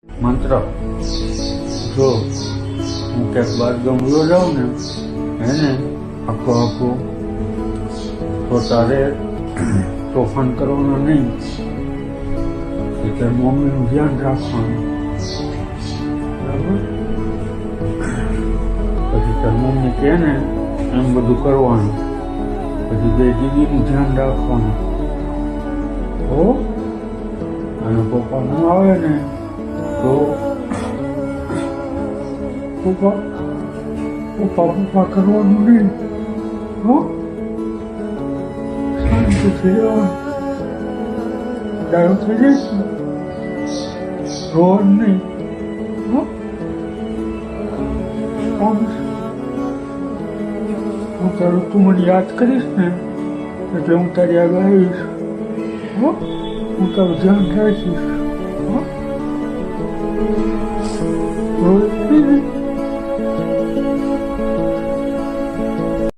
મંત્ર જો હું ક્યાંક બાર ગમલો જાઉં ને એને આખો તો તારે તોફાન કરવાનું નહીં, કે તારી મમ્મીનું ધ્યાન રાખવાનું, બરાબર? પછી તારી મમ્મી કહે ને એમ બધું કરવાનું, પછી બે દીદીનું ધ્યાન રાખવાનું હો. અને પપ્પાનું આવે ને તો પપ્પા કરવાનું નહીં હો. શાંતિથી રહેવાનું, ડાયો થઈ જઈશ ને રોવાનું નહીં હો. હું તારું તું મને યાદ કરીશ ને એટલે હું તારી આગળ આવીશ હો. હું તારું ધ્યાન રાખીશ.